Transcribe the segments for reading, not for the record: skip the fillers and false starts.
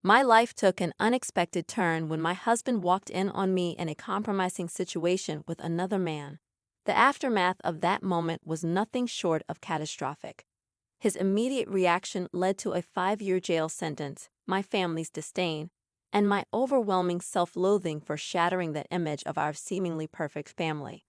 My life took an unexpected turn when my husband walked in on me in a compromising situation with another man. The aftermath of that moment was nothing short of catastrophic. His immediate reaction led to a 5-year jail sentence, my family's disdain, and my overwhelming self-loathing for shattering the image of our seemingly perfect family.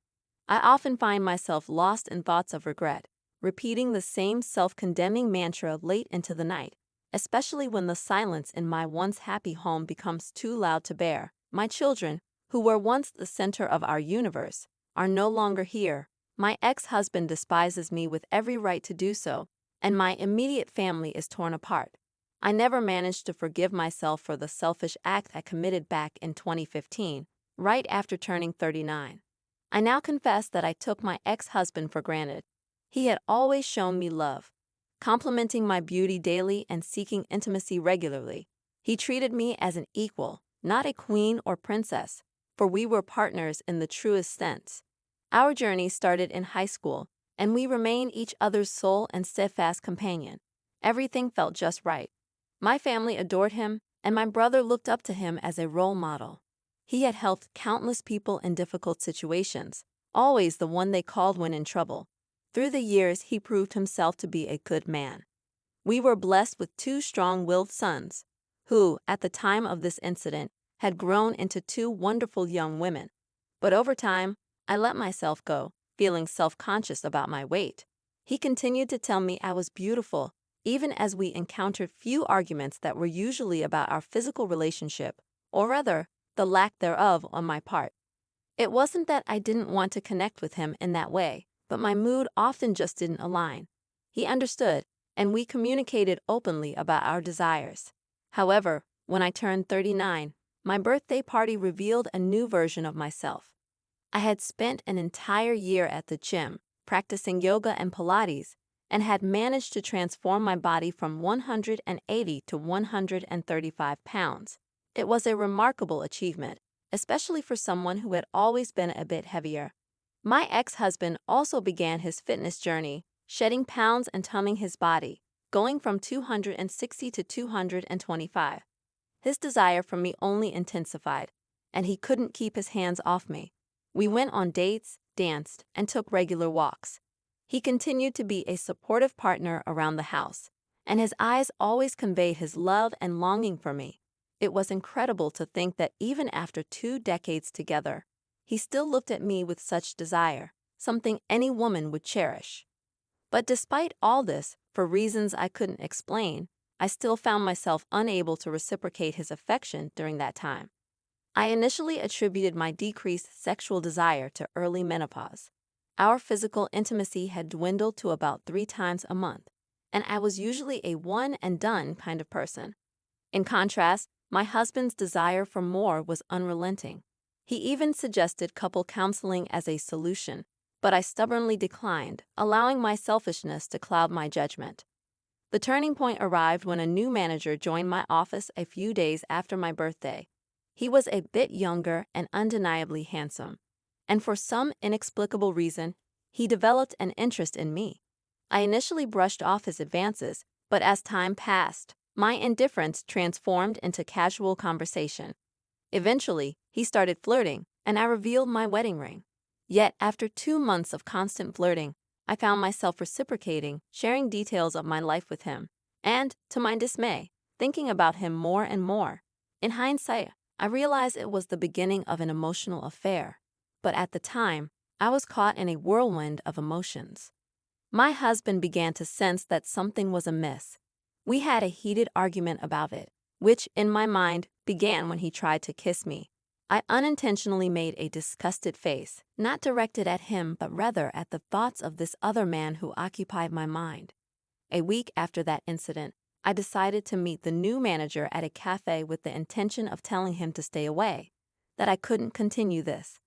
I often find myself lost in thoughts of regret, repeating the same self-condemning mantra late into the night, especially when the silence in my once happy home becomes too loud to bear. My children, who were once the center of our universe, are no longer here. My ex-husband despises me with every right to do so, and my immediate family is torn apart. I never managed to forgive myself for the selfish act I committed back in 2015, right after turning 39. I now confess that I took my ex-husband for granted. He had always shown me love, complimenting my beauty daily and seeking intimacy regularly. He treated me as an equal, not a queen or princess, for we were partners in the truest sense. Our journey started in high school, and we remained each other's sole and steadfast companion. Everything felt just right. My family adored him, and my brother looked up to him as a role model. He had helped countless people in difficult situations, always the one they called when in trouble. Through the years, he proved himself to be a good man. We were blessed with 2 strong-willed sons, who, at the time of this incident, had grown into 2 wonderful young women. But over time, I let myself go, feeling self-conscious about my weight. He continued to tell me I was beautiful, even as we encountered few arguments that were usually about our physical relationship, or rather, the lack thereof on my part. It wasn't that I didn't want to connect with him in that way, but my mood often just didn't align. He understood, and we communicated openly about our desires. However, when I turned 39, my birthday party revealed a new version of myself. I had spent an entire year at the gym, practicing yoga and Pilates, and had managed to transform my body from 180 to 135 pounds. It was a remarkable achievement, especially for someone who had always been a bit heavier. My ex-husband also began his fitness journey, shedding pounds and toning his body, going from 260 to 225. His desire for me only intensified, and he couldn't keep his hands off me. We went on dates, danced, and took regular walks. He continued to be a supportive partner around the house, and his eyes always conveyed his love and longing for me. It was incredible to think that even after 2 decades together, he still looked at me with such desire, something any woman would cherish. But despite all this, for reasons I couldn't explain, I still found myself unable to reciprocate his affection during that time. I initially attributed my decreased sexual desire to early menopause. Our physical intimacy had dwindled to about 3 times a month, and I was usually a one-and-done kind of person. In contrast, my husband's desire for more was unrelenting. He even suggested couple counseling as a solution, but I stubbornly declined, allowing my selfishness to cloud my judgment. The turning point arrived when a new manager joined my office a few days after my birthday. He was a bit younger and undeniably handsome, and for some inexplicable reason, he developed an interest in me. I initially brushed off his advances, but as time passed, my indifference transformed into casual conversation. Eventually, he started flirting, and I revealed my wedding ring. Yet, after 2 months of constant flirting, I found myself reciprocating, sharing details of my life with him, and, to my dismay, thinking about him more and more. In hindsight, I realized it was the beginning of an emotional affair, but at the time, I was caught in a whirlwind of emotions. My husband began to sense that something was amiss. We had a heated argument about it, which, in my mind, began when he tried to kiss me. I unintentionally made a disgusted face, not directed at him but rather at the thoughts of this other man who occupied my mind. A week after that incident, I decided to meet the new manager at a cafe with the intention of telling him to stay away, that I couldn't continue this.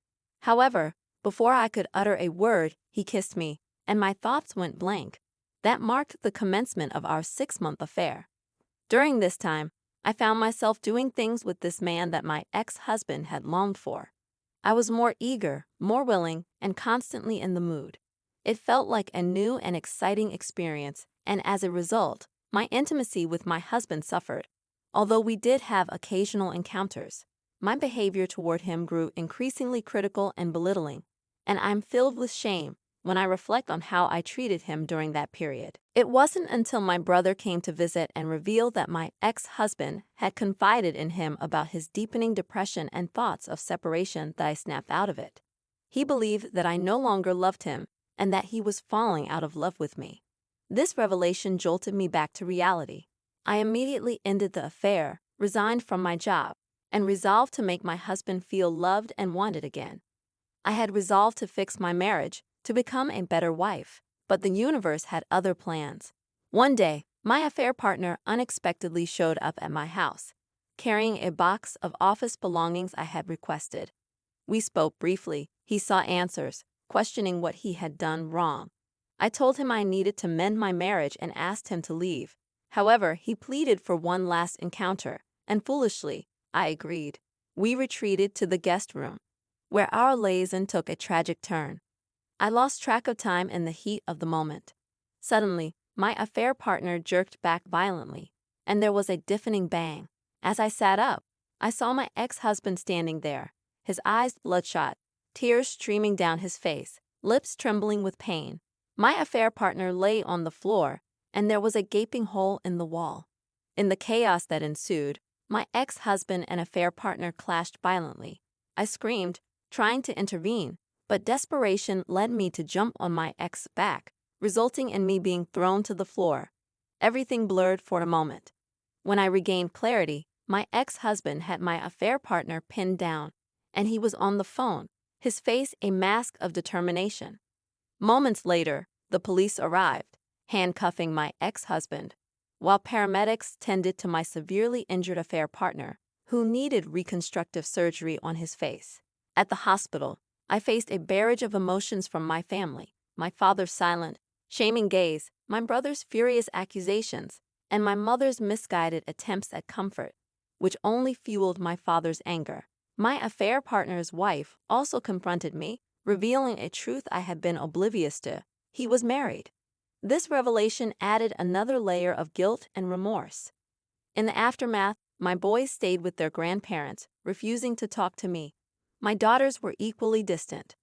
However, before I could utter a word, he kissed me, and my thoughts went blank. That marked the commencement of our 6-month affair. During this time, I found myself doing things with this man that my ex-husband had longed for. I was more eager, more willing, and constantly in the mood. It felt like a new and exciting experience, and as a result, my intimacy with my husband suffered. Although we did have occasional encounters, my behavior toward him grew increasingly critical and belittling, and I'm filled with shame when I reflect on how I treated him during that period. It wasn't until my brother came to visit and revealed that my ex-husband had confided in him about his deepening depression and thoughts of separation that I snapped out of it. He believed that I no longer loved him and that he was falling out of love with me. This revelation jolted me back to reality. I immediately ended the affair, resigned from my job, and resolved to make my husband feel loved and wanted again. I had resolved to fix my marriage, to become a better wife, but the universe had other plans. One day, my affair partner unexpectedly showed up at my house, carrying a box of office belongings I had requested. We spoke briefly. He sought answers, questioning what he had done wrong. I told him I needed to mend my marriage and asked him to leave. However, he pleaded for one last encounter, and foolishly, I agreed. We retreated to the guest room, where our liaison took a tragic turn. I lost track of time in the heat of the moment. Suddenly, my affair partner jerked back violently, and there was a deafening bang. As I sat up, I saw my ex-husband standing there, his eyes bloodshot, tears streaming down his face, lips trembling with pain. My affair partner lay on the floor, and there was a gaping hole in the wall. In the chaos that ensued, my ex-husband and affair partner clashed violently. I screamed, trying to intervene, but desperation led me to jump on my ex's back, resulting in me being thrown to the floor. Everything blurred for a moment. When I regained clarity, my ex-husband had my affair partner pinned down, and he was on the phone, his face a mask of determination. Moments later, the police arrived, handcuffing my ex-husband, while paramedics tended to my severely injured affair partner, who needed reconstructive surgery on his face. At the hospital, I faced a barrage of emotions from my family: my father's silent, shaming gaze, my brother's furious accusations, and my mother's misguided attempts at comfort, which only fueled my father's anger. My affair partner's wife also confronted me, revealing a truth I had been oblivious to: he was married. This revelation added another layer of guilt and remorse. In the aftermath, my boys stayed with their grandparents, refusing to talk to me. My daughters were equally distant.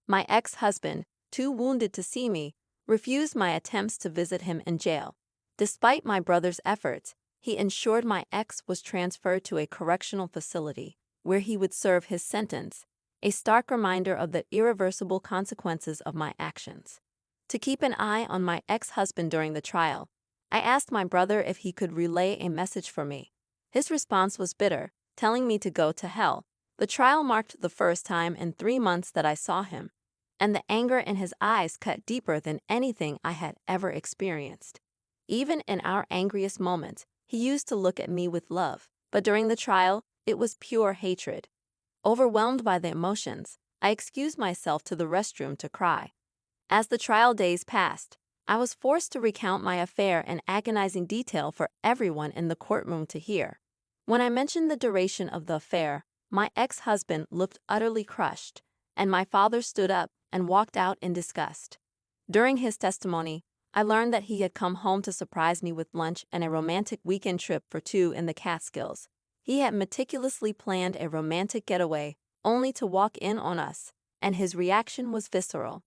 My ex-husband, too wounded to see me, refused my attempts to visit him in jail. Despite my brother's efforts, he ensured my ex was transferred to a correctional facility, where he would serve his sentence, a stark reminder of the irreversible consequences of my actions. To keep an eye on my ex-husband during the trial, I asked my brother if he could relay a message for me. His response was bitter, telling me to go to hell. The trial marked the first time in 3 months that I saw him, and the anger in his eyes cut deeper than anything I had ever experienced. Even in our angriest moments, he used to look at me with love, but during the trial, it was pure hatred. Overwhelmed by the emotions, I excused myself to the restroom to cry. As the trial days passed, I was forced to recount my affair in agonizing detail for everyone in the courtroom to hear. When I mentioned the duration of the affair, my ex-husband looked utterly crushed, and my father stood up and walked out in disgust. During his testimony, I learned that he had come home to surprise me with lunch and a romantic weekend trip for 2 in the Catskills. He had meticulously planned a romantic getaway, only to walk in on us, and his reaction was visceral.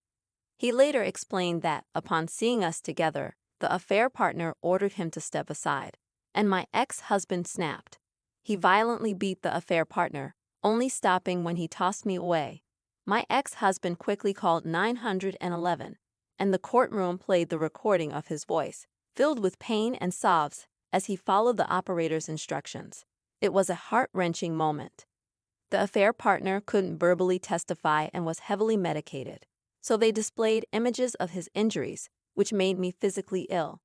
He later explained that, upon seeing us together, the affair partner ordered him to step aside, and my ex-husband snapped. He violently beat the affair partner, only stopping when he tossed me away. My ex-husband quickly called 911, and the courtroom played the recording of his voice, filled with pain and sobs, as he followed the operator's instructions. It was a heart-wrenching moment. The affair partner couldn't verbally testify and was heavily medicated, so they displayed images of his injuries, which made me physically ill.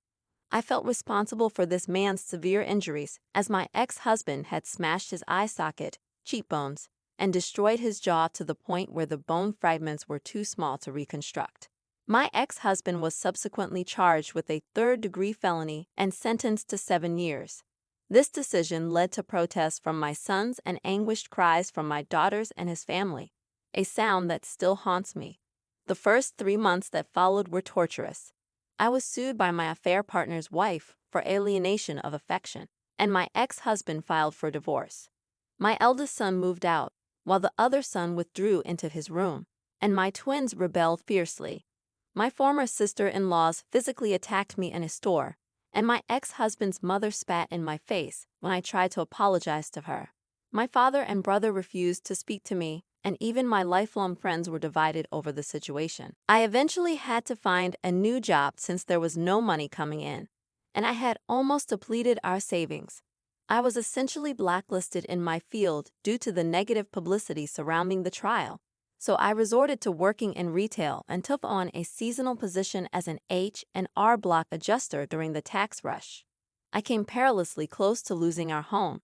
I felt responsible for this man's severe injuries, as my ex-husband had smashed his eye socket, cheekbones, and destroyed his jaw to the point where the bone fragments were too small to reconstruct. My ex-husband was subsequently charged with a third-degree felony and sentenced to 7 years. This decision led to protests from my sons and anguished cries from my daughters and his family, a sound that still haunts me. The first 3 months that followed were torturous. I was sued by my affair partner's wife for alienation of affection. and my ex-husband filed for divorce. My eldest son moved out, while the other son withdrew into his room, and my twins rebelled fiercely. My former sister-in-laws physically attacked me in a store, and my ex-husband's mother spat in my face when I tried to apologize to her. My father and brother refused to speak to me, and even my lifelong friends were divided over the situation. I eventually had to find a new job since there was no money coming in, and I had almost depleted our savings. I was essentially blacklisted in my field due to the negative publicity surrounding the trial, so I resorted to working in retail and took on a seasonal position as an H&R Block adjuster during the tax rush. I came perilously close to losing our home,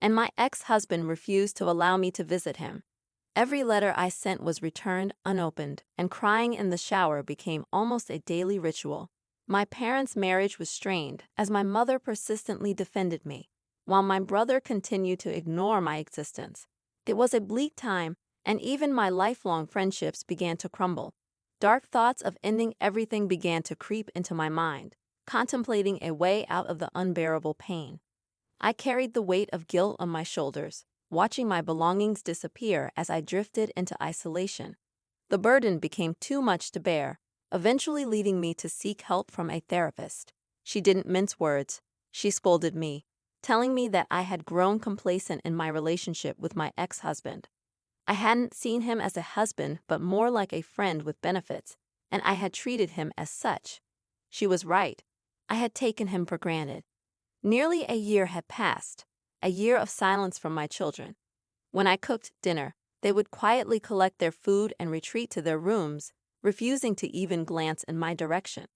and my ex-husband refused to allow me to visit him. Every letter I sent was returned unopened, and crying in the shower became almost a daily ritual. My parents' marriage was strained as my mother persistently defended me, while my brother continued to ignore my existence. It was a bleak time, and even my lifelong friendships began to crumble. Dark thoughts of ending everything began to creep into my mind, contemplating a way out of the unbearable pain. I carried the weight of guilt on my shoulders, watching my belongings disappear as I drifted into isolation. The burden became too much to bear, eventually leading me to seek help from a therapist. She didn't mince words. She scolded me, telling me that I had grown complacent in my relationship with my ex-husband. I hadn't seen him as a husband but more like a friend with benefits, and I had treated him as such. She was right. I had taken him for granted. Nearly a year had passed, a year of silence from my children. When I cooked dinner, they would quietly collect their food and retreat to their rooms, refusing to even glance in my direction.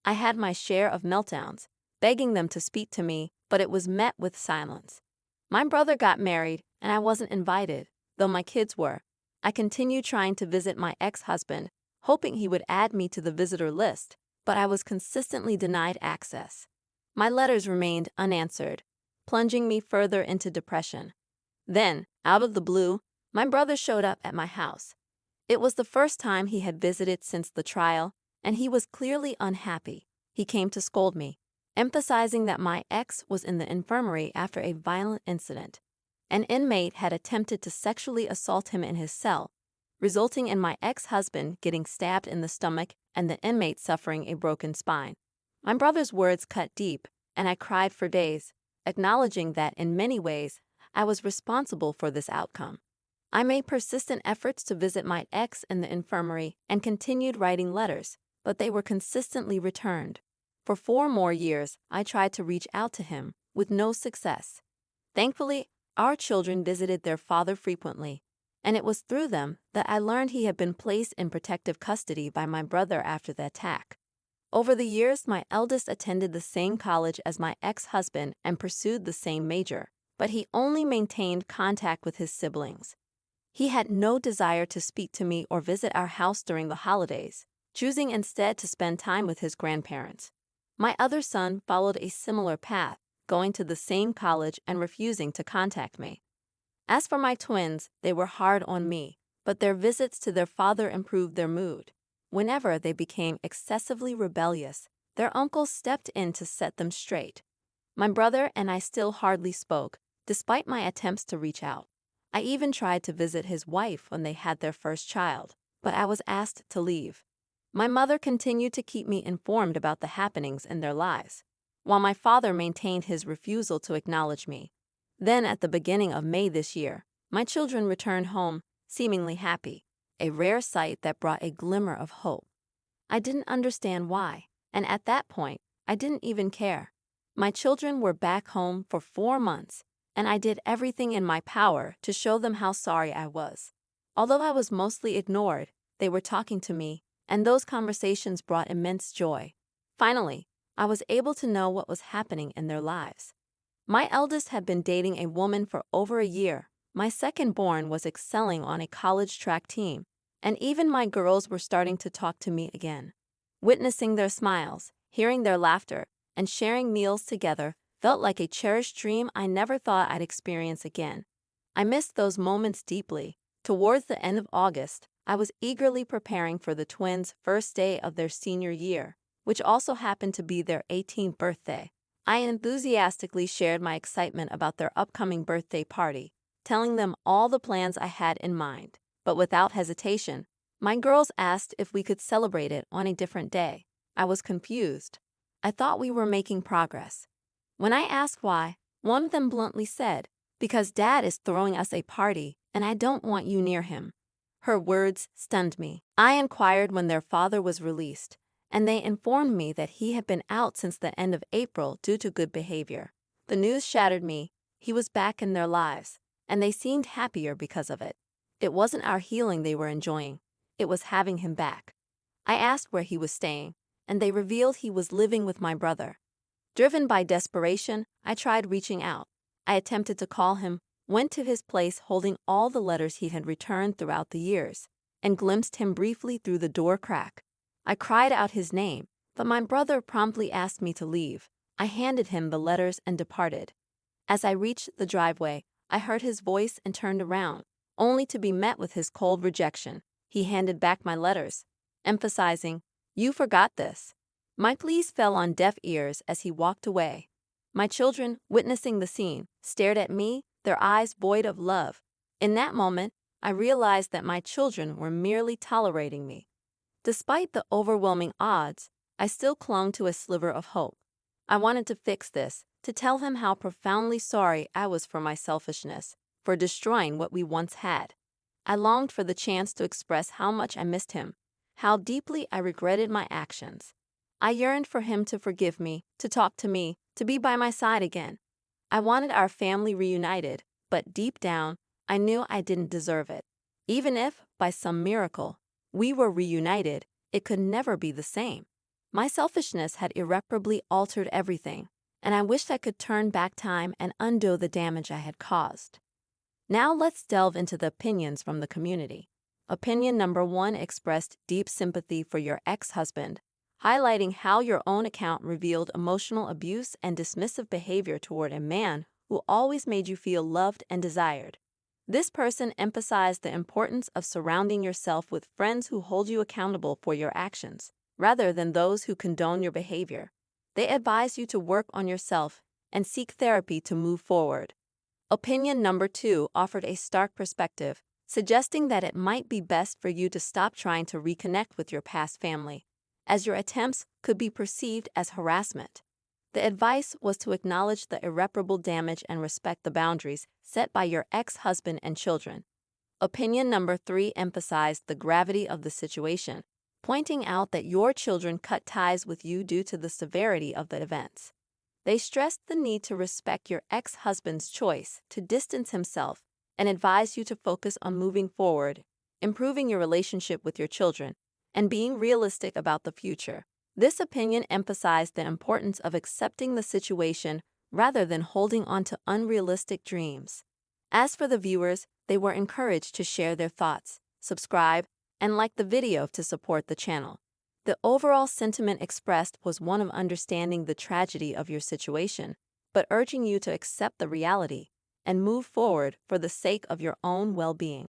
I had my share of meltdowns, begging them to speak to me, but it was met with silence. My brother got married, and I wasn't invited, though my kids were. I continued trying to visit my ex-husband, hoping he would add me to the visitor list, but I was consistently denied access. My letters remained unanswered, plunging me further into depression. Then, out of the blue, my brother showed up at my house. It was the first time he had visited since the trial, and he was clearly unhappy. He came to scold me, emphasizing that my ex was in the infirmary after a violent incident. An inmate had attempted to sexually assault him in his cell, resulting in my ex-husband getting stabbed in the stomach and the inmate suffering a broken spine. My brother's words cut deep, and I cried for days, acknowledging that in many ways I was responsible for this outcome. I made persistent efforts to visit my ex in the infirmary and continued writing letters, but they were consistently returned. For 4 more years, I tried to reach out to him, with no success. Thankfully, our children visited their father frequently, and it was through them that I learned he had been placed in protective custody by my brother after the attack. Over the years, my eldest attended the same college as my ex-husband and pursued the same major, but he only maintained contact with his siblings. He had no desire to speak to me or visit our house during the holidays, choosing instead to spend time with his grandparents. My other son followed a similar path, going to the same college and refusing to contact me. As for my twins, they were hard on me, but their visits to their father improved their mood. Whenever they became excessively rebellious, their uncles stepped in to set them straight. My brother and I still hardly spoke, despite my attempts to reach out. I even tried to visit his wife when they had their first child, but I was asked to leave. My mother continued to keep me informed about the happenings in their lives, while my father maintained his refusal to acknowledge me. Then, at the beginning of May this year, my children returned home, seemingly happy, a rare sight that brought a glimmer of hope. I didn't understand why, and at that point, I didn't even care. My children were back home for 4 months, and I did everything in my power to show them how sorry I was. Although I was mostly ignored, they were talking to me, and those conversations brought immense joy. Finally, I was able to know what was happening in their lives. My eldest had been dating a woman for over a year. My second-born was excelling on a college track team, and even my girls were starting to talk to me again. Witnessing their smiles, hearing their laughter, and sharing meals together felt like a cherished dream I never thought I'd experience again. I missed those moments deeply. Towards the end of August, I was eagerly preparing for the twins' first day of their senior year, which also happened to be their 18th birthday. I enthusiastically shared my excitement about their upcoming birthday party, telling them all the plans I had in mind. But without hesitation, my girls asked if we could celebrate it on a different day. I was confused. I thought we were making progress. When I asked why, one of them bluntly said, "Because Dad is throwing us a party, and I don't want you near him." Her words stunned me. I inquired when their father was released, and they informed me that he had been out since the end of April due to good behavior. The news shattered me. He was back in their lives, and they seemed happier because of it. It wasn't our healing they were enjoying. It was having him back. I asked where he was staying, and they revealed he was living with my brother. Driven by desperation, I tried reaching out. I attempted to call him, went to his place holding all the letters he had returned throughout the years, and glimpsed him briefly through the door crack. I cried out his name, but my brother promptly asked me to leave. I handed him the letters and departed. As I reached the driveway, I heard his voice and turned around, only to be met with his cold rejection. He handed back my letters, emphasizing, "You forgot this." My pleas fell on deaf ears as he walked away. My children, witnessing the scene, stared at me, their eyes void of love. In that moment, I realized that my children were merely tolerating me. Despite the overwhelming odds, I still clung to a sliver of hope. I wanted to fix this, to tell him how profoundly sorry I was for my selfishness, for destroying what we once had. I longed for the chance to express how much I missed him, how deeply I regretted my actions. I yearned for him to forgive me, to talk to me, to be by my side again. I wanted our family reunited, but deep down, I knew I didn't deserve it. Even if, by some miracle, we were reunited, it could never be the same. My selfishness had irreparably altered everything, and I wished I could turn back time and undo the damage I had caused. Now let's delve into the opinions from the community. Opinion number 1 expressed deep sympathy for your ex-husband, highlighting how your own account revealed emotional abuse and dismissive behavior toward a man who always made you feel loved and desired. This person emphasized the importance of surrounding yourself with friends who hold you accountable for your actions, rather than those who condone your behavior. They advise you to work on yourself and seek therapy to move forward. Opinion number 2 offered a stark perspective, suggesting that it might be best for you to stop trying to reconnect with your past family, as your attempts could be perceived as harassment. The advice was to acknowledge the irreparable damage and respect the boundaries set by your ex-husband and children. Opinion number 3 emphasized the gravity of the situation, pointing out that your children cut ties with you due to the severity of the events. They stressed the need to respect your ex-husband's choice to distance himself and advised you to focus on moving forward, improving your relationship with your children, and being realistic about the future. This opinion emphasized the importance of accepting the situation rather than holding on to unrealistic dreams. As for the viewers, they were encouraged to share their thoughts, subscribe, and like the video to support the channel. The overall sentiment expressed was one of understanding the tragedy of your situation, but urging you to accept the reality and move forward for the sake of your own well-being.